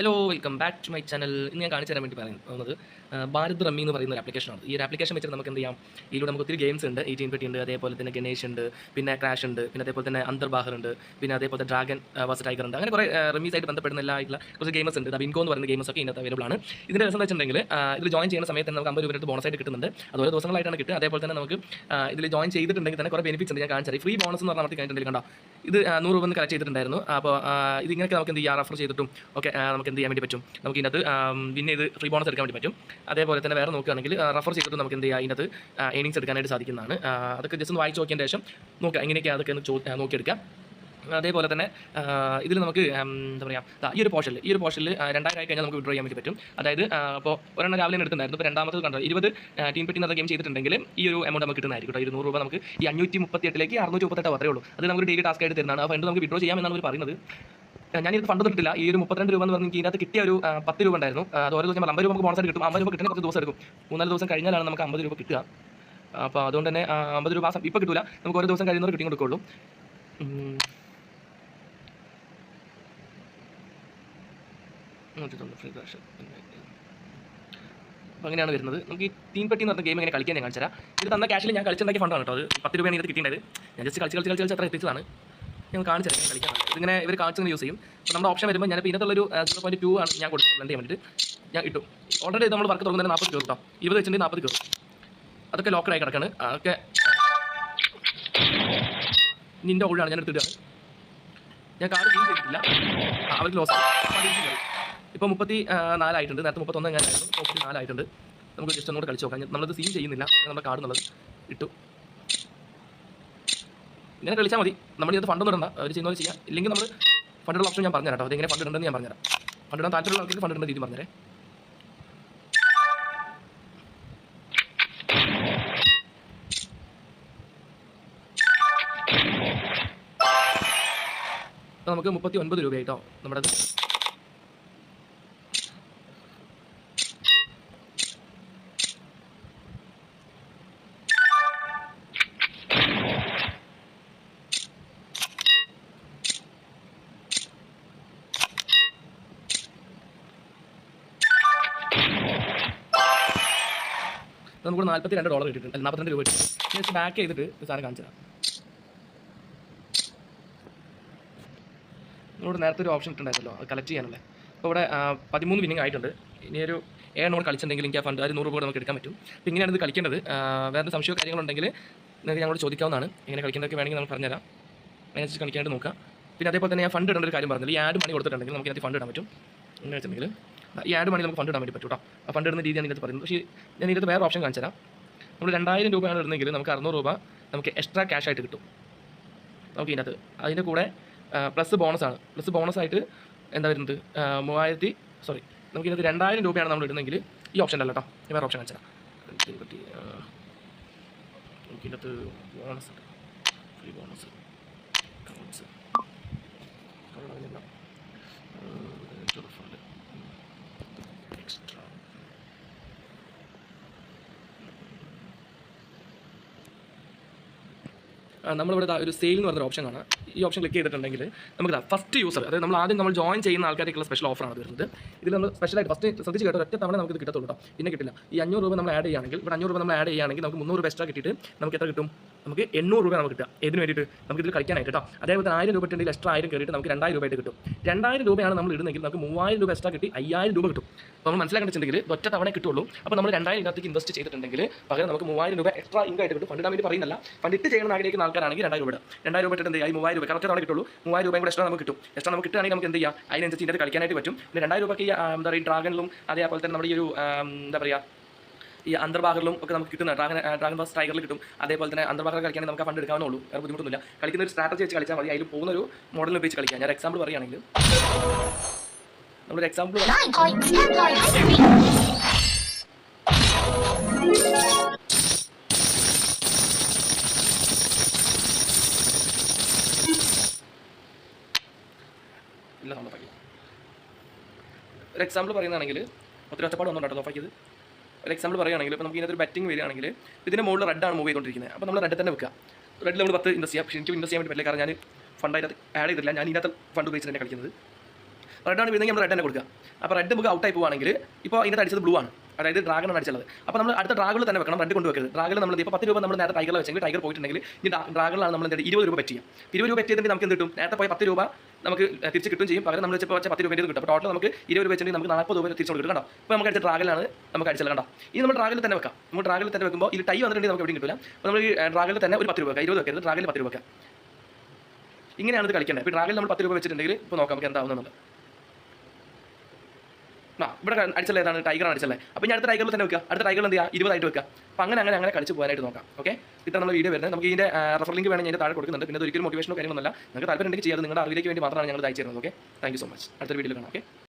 Hello welcome back to my channel. ഇന്ന് ഞാൻ കാണിച്ചു തരാൻ വേണ്ടി പറയുന്നത് ഭാരത് റമ്മി എന്ന് പറയുന്ന ഒരു ആപ്ലിക്കേഷനാണ്. ഈ ഒരു ആപ്ലിക്കേഷൻ വെച്ചിട്ട് നമുക്ക് എന്ത് ചെയ്യാം, ഇതിലൂടെ നമുക്ക് ഒത്തിരി ഗെയിംസ് ഉണ്ട്. 18 ഉണ്ട്, അതേപോലെ തന്നെ ഗണേഷ് ഉണ്ട്, പിന്നെ ക്രാഷ് ഉണ്ട്, പിന്നെ അതേപോലെ തന്നെ അന്തർബാഹർ ഉണ്ട്, പിന്നെ അതേപോലെ ഡ്രാഗൻ വേഴ്സസ് ടൈഗർ ഉണ്ട്. അങ്ങനെ കുറേ റമ്മീസായിട്ട് ബന്ധപ്പെടുന്ന എല്ലാ ആയിട്ടുള്ള കുറച്ച് ഗെയിംസ് ഉണ്ട്. ബിൻകോ എന്ന് പറയുന്ന ഗെയിംസ് ഒക്കെ ഇതിനകത്ത് അവൈലബിൾ ആണ്. ഇതിൻ്റെ രസം വെച്ചിട്ടുണ്ടെങ്കിൽ ഇതിൽ ജോയിൻ ചെയ്യുന്ന സമയത്ത് നമുക്ക് 50 രൂപ ബോണസായിട്ട് കിട്ടുന്നുണ്ട്. അത് ഓരോ ദിവസങ്ങളായിട്ടാണ് കിട്ടുക. അതേപോലെ തന്നെ നമുക്ക് ഇതിൽ ജോയിൻ ചെയ്തിട്ടുണ്ടെങ്കിൽ തന്നെ കുറേ ബെനിഫിറ്റ്സ് ഉണ്ട്. ഞാൻ കാണിച്ചത് ഫ്രീ ബോണസ് എന്ന് പറഞ്ഞാൽ കഴിഞ്ഞിട്ടുണ്ടെങ്കിൽ കണ്ടോ, ഇത് 100 രൂപ കളക്ട് ചെയ്തിട്ടുണ്ടായിരുന്നു. അപ്പോൾ ഇതിങ്ങനെയൊക്കെ നമുക്ക് എന്ത് ചെയ്യാം, റഫർ ചെയ്തിട്ടും ഒക്കെ നമുക്ക് എന്ത് ചെയ്യാൻ വേണ്ടി പറ്റും, നമുക്ക് ഇതിനകത്ത് പിന്നെ ഇത് ഫ്രീ ബോണസ് എടുക്കാൻ വേണ്ടി പറ്റും. അതേപോലെ തന്നെ വേറെ നോക്കുകയാണെങ്കിൽ റഫർ ചെയ്തിട്ട് നമുക്ക് എന്ത് ചെയ്യാം, ഇതിനകത്ത് ഏണിങ്സ് എടുക്കാനായിട്ട് സാധിക്കുന്നതാണ്. അതൊക്കെ ജസ്റ്റ് ഒന്ന് വായിച്ച് നോക്കിയതിന് ശേഷം നോക്കുക എങ്ങനെയൊക്കെ അതൊക്കെ ഒന്ന് നോക്കിയെടുക്കാം. അതേപോലെ തന്നെ ഇതിൽ നമുക്ക് എന്താ പറയുക, ഈ ഒരു പോർഷനിൽ 2000 ആയി കഴിഞ്ഞാൽ നമുക്ക് വിഡ്രോ ചെയ്യാൻ വേണ്ടി പറ്റും. അതായത് അപ്പോൾ ഒരെണ്ണം രാവിലെ എടുത്തിട്ടുണ്ടായിരുന്നു. ഇപ്പോൾ രണ്ടാമത് കണ്ടോ 20 ടീം പെട്ടി എന്ന ഗെയിം ചെയ്തിട്ടുണ്ടെങ്കിൽ ഈ ഒരു എമൗണ്ട് നമുക്ക് കിട്ടുന്നതായിരിക്കും കേട്ടോ. 100 രൂപ നമുക്ക് ഈ 538ലേക്ക് 638 അത്രേ ഉള്ളൂ. അത് നമുക്ക് ഡെയിലി ടാസ്ക് ആയിട്ട് തരുന്നതാണ്. ആ ഫണ്ട് നമുക്ക് വിഡ്രോ ചെയ്യാമെന്നാണ് അവർ പറയുന്നത്. ഞാനിത് ഫണ്ട് തന്നിട്ടില്ല. ഈ ഒരു 32 രൂപ എന്ന് പറഞ്ഞാൽ ഇതിനകത്ത് കിട്ടിയ ഒരു 10 രൂപ ഉണ്ടായിരുന്നു. അത് ഓരോ ദിവസം 50 രൂപ നമുക്ക് ബോണസായിട്ട് കിട്ടും. 50 രൂപ കിട്ടുന്ന കുറച്ച് ദിവസം എടുക്കും. 3-4 ദിവസം കഴിഞ്ഞാലാണ് നമുക്ക് 50 രൂപ കിട്ടുക. അപ്പോൾ അതുകൊണ്ട് തന്നെ 50 രൂപ ഇപ്പോൾ കിട്ടില്ല, നമുക്ക് ഓരോ ദിവസം കഴിയുന്നവർ കിട്ടി കൊടുക്കുള്ളൂ. അപ്പോൾ അങ്ങനെയാണ് വരുന്നത്. നമുക്ക് ഈ തീൻ പെട്ടി എന്ന് പറഞ്ഞ ഗെയിം എങ്ങനെ കളിക്കാൻ ഞാൻ കാണിച്ചുതരാം. ഇത് തന്ന ക്യാഷിൽ ഞാൻ കളിച്ചുണ്ടാക്കിയ ഫണ്ടാണ് കേട്ടോ. അത് 10 രൂപയാണ് ഇത് കിട്ടിയത്. ഞാൻ ജസ്റ്റ് കളിച്ച് അത്ര എത്തിച്ചതാണ്. ഞാൻ കാണിച്ചു തരാം കളിക്കാൻ. ഇതിങ്ങനെ ഇവർ കാണിച്ചെന്ന് യൂസ് ചെയ്യും. അപ്പോൾ നമ്മുടെ ഓപ്ഷൻ വരുമ്പോൾ ഞാനിപ്പോൾ ഇതിനകത്തുള്ളൊരു 0.2 ആണ് ഞാൻ കൊടുത്തത് ബ്ലെൻഡ് ചെയ്യാൻ വേണ്ടിയിട്ട്. ഞാൻ ഇട്ടു. ഓൾറെഡി നമ്മൾ വർക്ക് തുടങ്ങുന്നതിന് 40 കയറും കേട്ടോ. 20 വെച്ചിട്ടുണ്ടെങ്കിൽ 40 കയറും. അതൊക്കെ ലോക്കഡായി കിടക്കാണ്. അതൊക്കെ നിൻ്റെ ഓൾഡാണ് ഞാൻ എടുത്തിട്ടാണ്. ഞാൻ കാർഡ് ഫീൽ ചെയ്തിട്ടില്ല. അവർക്ക് ലോസ് ഇപ്പോൾ 34 ആയിട്ടുണ്ട്. നേരത്തെ 31 എങ്ങനെയായിരുന്നു, 34 ആയിട്ടുണ്ട്. നമുക്ക് ജസ്റ്റ് ഒന്നുകൂടെ കളിച്ച് നോക്കാം. നമ്മളത് സീൽ ചെയ്യുന്നില്ല, നമ്മുടെ കാർഡ് എന്നുള്ളത് ഇട്ടു. ഇങ്ങനെ കളിച്ചാൽ മതി. നമ്മൾ ഇത് ഫണ്ട് ഇടണ്ട, അവർ ചെയ്യുന്നത് ചെയ്യാം. ഇല്ലെങ്കിൽ നമ്മൾ ഫണ്ടുള്ള ഓപ്ഷൻ ഞാൻ പറഞ്ഞുതരാം കേട്ടോ. അതെങ്ങനെ ഫണ്ട് ഇടേണ്ടത് ഞാൻ പറഞ്ഞുതരാം. ഫണ്ട് ഇടാൻ താല്പര്യമുള്ള ആൾക്കാർക്ക് ഫണ്ട് ഇടേണ്ട രീതി പറഞ്ഞുതരേ. അപ്പോൾ നമുക്ക് 39 രൂപയായിട്ടോ നമ്മുടെ. നമുക്ക് $42 കിട്ടിയിട്ടുണ്ട്. 42 രൂപ കിട്ടും. ജസ്റ്റ് ബാക്ക് ചെയ്തിട്ട് സാധനം കാണിച്ചു തരാം. നമ്മളോട് നേരത്തെ ഒരു ഓപ്ഷൻ ഇട്ടുണ്ടായിരുന്നല്ലോ, അത് കളക്ട് ചെയ്യാനുള്ള. അപ്പോൾ ഇവിടെ 13 വിന്നിങ് ആയിട്ടുണ്ട്. ഇനി ഒരു 7 നമ്മൾ കളിച്ചിട്ടുണ്ടെങ്കിൽ എനിക്ക് ആ ഫണ്ട് 100 രൂപ നമുക്ക് എടുക്കാൻ പറ്റും. അപ്പോൾ ഇങ്ങനെയാണ് ഇത് കളിക്കേണ്ടത്. വേറെ സംശയമോ കാര്യങ്ങളുണ്ടെങ്കിൽ നിങ്ങൾക്ക് ഞങ്ങളോട് ചോദിക്കാവുന്നതാണ്. എങ്ങനെ കളിക്കേണ്ടതൊക്കെ വേണമെങ്കിൽ നമ്മൾ പറഞ്ഞുതരാം. അതിനനുസരിച്ച് കളിക്കാനായിട്ട് നോക്കാം. പിന്നെ അതേപോലെ തന്നെ ഞാൻ ഫണ്ട് ഇടേണ്ട ഒരു കാര്യം പറഞ്ഞില്ല. ഈ ആഡ് മണി കൊടുത്തിട്ടുണ്ടെങ്കിൽ നമുക്ക് അതിനകത്ത് ഫണ്ട് ഇടാൻ പറ്റും. എന്ന് വെച്ചിട്ടുണ്ടെങ്കിൽ ഈ ആഡ് മണി നമുക്ക് ഫണ്ട് ഇടാൻ വേണ്ടി പറ്റും കേട്ടോ. ആ ഫണ്ട് ഇടുന്ന രീതിയാണ് ഇതിനകത്ത് പറയുന്നത്. പക്ഷേ ഞാൻ ഇതിനകത്ത് വേറെ ഓപ്ഷൻ കാണിച്ചു തരാം. നമ്മൾ 2000 രൂപയാണ് ഇടുന്നെങ്കിൽ നമുക്ക് 600 രൂപ നമുക്ക് എക്സ്ട്രാ ക്യാഷ് ആയിട്ട് കിട്ടും. നമുക്ക് ഇതിനകത്ത് അതിൻ്റെ കൂടെ പ്ലസ് ബോണസാണ്. പ്ലസ് ബോണസായിട്ട് എന്താ വരുന്നത്, നമുക്ക് ഇതിനകത്ത് 2000 രൂപയാണ് നമ്മൾ ഇടുന്നെങ്കിൽ ഈ ഓപ്ഷൻ അല്ല കേട്ടോ. വേറെ ഓപ്ഷൻ കാണിച്ചു തരാം. നമുക്ക് ഇതിനകത്ത് ബോണസ് ഉണ്ട്, ഫ്രീ ബോണസ് എക്സ്ട്രാ. നമ്മളിവിടെ ഒരു സെയിൽ എന്ന് പറഞ്ഞൊരു ഓപ്ഷൻ കാണാം. ഈ ഓപ്ഷൻ ക്ലിക്ക് ചെയ്തിട്ടുണ്ടെങ്കിൽ നമുക്ക് ഫസ്റ്റ് യൂസർ, അതായത് നമ്മൾ ജോയിൻ ചെയ്യുന്ന ആൾക്കാർക്കുള്ള സ്പെഷ്യൽ ഓഫറാണ് വരുന്നത്. ഇതിൽ നമ്മൾ സ്പെഷ്യലായിട്ട് ഫസ്റ്റ് ശ്രദ്ധിച്ച് കേട്ടോ, ഒറ്റ തവണ നമുക്ക് ഇത് കിട്ടത്തുള്ളൂ കേട്ടോ, പിന്നെ കിട്ടില്ല. ഈ 500 രൂപ നമ്മൾ ആഡ് ചെയ്യുകയാണെങ്കിൽ, ഇവിടെ 500 രൂപ നമ്മൾ ആഡ് ചെയ്യുകയാണെങ്കിൽ നമുക്ക് 300 രൂപ എക്സ്ട്രാ കിട്ടിയിട്ട് നമുക്ക് എത്ര കിട്ടും, നമുക്ക് 800 രൂപ നമുക്ക് കിട്ടുക. ഇതിന് വേണ്ടിയിട്ട് നമുക്ക് ഇതിൽ കളിക്കാനായിട്ട് കേട്ടോ. അതേപോലെ 1000 രൂപ ഇട്ടുണ്ടെങ്കിൽ എക്സ്ട്രാ 1000 കയറിയിട്ട് നമുക്ക് 2000 രൂപയായിട്ട് കിട്ടും. 2000 രൂപയാണ് നമ്മൾ ഇടുന്നെങ്കിൽ നമുക്ക് 3000 രൂപ എക്സ്ട്രാ കിട്ടി 5000 രൂപ കിട്ടും. അപ്പോൾ നമ്മൾ മനസ്സിലാക്കിയിട്ടുണ്ടെങ്കിൽ ഒറ്റ തവണ കിട്ടുള്ളൂ. അപ്പോൾ നമ്മൾ 2000 ഇതിനകത്തേക്ക് ഇൻവെസ്റ്റ് ചെയ്തിട്ടുണ്ടെങ്കിൽ പകരം നമുക്ക് 3000 രൂപ എക്സ്ട്രാ ഇൻകം ആയിട്ട് കിട്ടും. ഫണ്ട് ഇടാൻ വേണ്ടി പറയുന്നില്ല, ഫണ്ട് ഇട്ട് ചെയ്യണമെന്ന് ആഗ്രഹിക്കുന്ന ആൾക്കാരാണെങ്കിൽ 2000 രൂപ 2000 രൂപ ഇട്ടിട്ട് 3000 രൂപ കറക്റ്റ് തവണ കിട്ടുള്ളൂ. 3000 രൂപയും കൂടെ എക്സ്ട്രാ നമുക്ക് കിട്ടും. എക്സ്ട്രാ നമുക്ക് കിട്ടുകയാണെങ്കിൽ നമുക്ക് എന്ത് ചെയ്യാം, അതിനനുസരിച്ച് ഇതിനകത്ത് കളിക്കാനായിട്ട് പറ്റും. പിന്നെ 2000 രൂപയ്ക്ക് എന്താ പറയുക, ഡ്രാഗനിലും അതേപോലെ തന്നെ നമ്മുടെ ഈ ഒരു എന്താ പറയുക, ഈ അന്തർബാഹറിലും ഒക്കെ നമുക്ക് കിട്ടുന്ന ഡ്രാഗൺ ബസ് ടൈഗറിൽ കിട്ടും. അതേപോലെ തന്നെ അന്തർബാഹർ കളിക്കുകയാണെങ്കിൽ നമുക്ക് ഫണ്ട് എടുക്കാവുന്നുള്ളൂ, വേറെ ബുദ്ധിമുട്ടൊന്നുമില്ല. കളിക്കുന്ന ഒരു സ്ട്രാറ്റജി വെച്ച് കളിച്ചാൽ മതി. അതിൽ പോകുന്ന ഒരു മോഡൽ ഉപയോഗിച്ച് കളിക്കാം. ഞാൻ എക്സാമ്പിൾ പറയുകയാണെങ്കിൽ, നമ്മളൊരു എക്സാമ്പിൾ ഇല്ല, നമ്മൾ ഒരു എക്സാമ്പിൾ പറയുകയാണെങ്കിൽ ഒത്തിരി ഒറ്റപ്പാട് ഒന്നും ഉണ്ടായിരുന്നു ഓഫാക്കിയത്. ഒരു എക്സാമ്പിൾ പറയുകയാണെങ്കിൽ ഇപ്പോൾ നമുക്ക് ഇതിനകത്തൊരു ബെറ്റിംഗ് വരികയാണെങ്കിൽ ഇതിൻ്റെ മുകളിൽ റെഡാണ് മൂവ് ചെയ്തുകൊണ്ടിരിക്കുന്നത്. അപ്പോൾ നമ്മൾ റെഡ് തന്നെ വെക്കുക. റെഡിൽ നമ്മൾ 10 ഇൻവെസ്റ്റ് ചെയ്യാം. പക്ഷേ എനിക്ക് ഇൻവെസ്റ്റ് ചെയ്യാൻ വേണ്ടി പറ്റില്ല, കാരണം ഞാൻ ഫണ്ടായിട്ട് ആഡ് ചെയ്തില്ല. ഞാൻ ഇതിനകത്ത് ഫണ്ട് ഉപയോഗിച്ച് തന്നെ കളിക്കുന്നത്. റെഡാണ് വീണെങ്കിൽ നമ്മൾ റെഡ് തന്നെ കൊടുക്കുക. അപ്പോൾ റെഡ് നമുക്ക് ഔട്ടായി പോവുകയാണെങ്കിൽ ഇപ്പോൾ ഇതിൻ്റെ അടിച്ചത് ബ്ലൂ ആണ്, അതായത് ഡ്രാഗൺ ആണ് അടിച്ചത്. അപ്പോൾ നമ്മൾ അടുത്ത ഡ്രാഗണിൽ തന്നെ വെക്കണം, റെഡ് കൊണ്ടുവെക്കരുത്. ഡ്രാഗണിൽ നമ്മൾ ഇപ്പോൾ 10 രൂപ നമ്മൾ നേരത്തെ ടൈഗറിൽ വെച്ചെങ്കിൽ ടൈഗർ പോയിട്ടുണ്ടെങ്കിൽ ഈ ഡ്രാഗണിലാണ് നമ്മൾ 20 രൂപ പറ്റ് ചെയ്യാം. 20 രൂപ പറ്റ് ചെയ്തിട്ട് നമുക്ക് എന്ത് കിട്ടും? നേരത്തെ പോയ 10 രൂപ നമുക്ക് തിരിച്ച് കിട്ടും ചെയ്യും. പകരം നമ്മൾ വെച്ചപ്പോൾ 10 രൂപ കിട്ടും. അപ്പോൾ ടോട്ടൽ നമുക്ക് 20 രൂപ വെച്ചിട്ടുണ്ടെങ്കിൽ നമുക്ക് 40 രൂപ തിരിച്ചു കിട്ടും. കണ്ടോ? ഇപ്പോൾ നമുക്ക് അടിച്ച ഡ്രാഗണിലാണ് നമുക്ക് അടിച്ചത്. കണ്ടോ? ഇനി നമ്മൾ ഡ്രാഗണിൽ തന്നെ വെക്കാം. നമ്മൾ ഡ്രാഗണിൽ തന്നെ വെക്കുമ്പോൾ ഇത് ടൈ വന്നിട്ടുണ്ടെങ്കിൽ നമുക്ക് എവിടെയും കിട്ടില്ല. അപ്പോൾ നമ്മൾ ഈ ഡ്രാഗണിൽ തന്നെ ഒരു 10 രൂപ 20 വെക്കരുത്, ഡ്രാഗണിൽ 10 രൂപ വെക്കാം. ഇങ്ങനെയാണ് ഇത് കളിക്കേണ്ടത്. ഇപ്പോൾ ഡ്രാഗണിൽ നമ്മൾ 10 രൂപ വെച്ചിട്ടുണ്ടെങ്കിൽ ഇപ്പോൾ നോക്കാം നമുക്ക് എന്താവുന്നുള്ളത്. ഇവിടെ അടിച്ചല്ലേ, ഏതാണ് ടൈഗറാണ് അടിച്ചല്ലേ. അപ്പോൾ ഞാൻ അടുത്ത ടൈഗറിൽ തന്നെ വെക്കുക. അടുത്ത ടൈഗറിൽ എന്ത് ചെയ്യുക? 20 ആയിട്ട് വെക്കുക. അപ്പോൾ അങ്ങനെ കളിച്ച് പോകാനായിട്ട് നോക്കാം. ഓക്കെ, ഇതാണ് നമ്മൾ വീഡിയോ വരുന്നത്. നമുക്ക് ഇതിൻ്റെ റെഫർ ലിങ്ക് വേണമെങ്കിൽ അതിൻ്റെ താഴെ കൊടുക്കുന്നുണ്ട്. പിന്നെ ഒരിക്കലും മോട്ടിവേഷനോ കാര്യമൊന്നുമല്ല, നിങ്ങൾക്ക് താല്പര്യം ഉണ്ടെങ്കിൽ ചെയ്യാതെ നിങ്ങളുടെ അറിവിലേക്ക് വേണ്ടി മാത്രമാണ് ഞങ്ങൾ അയച്ചു തരുന്നത്. Okay, thank you so much. അടുത്തൊരു വീഡിയോയിൽ കാണാം. ഓക്കെ.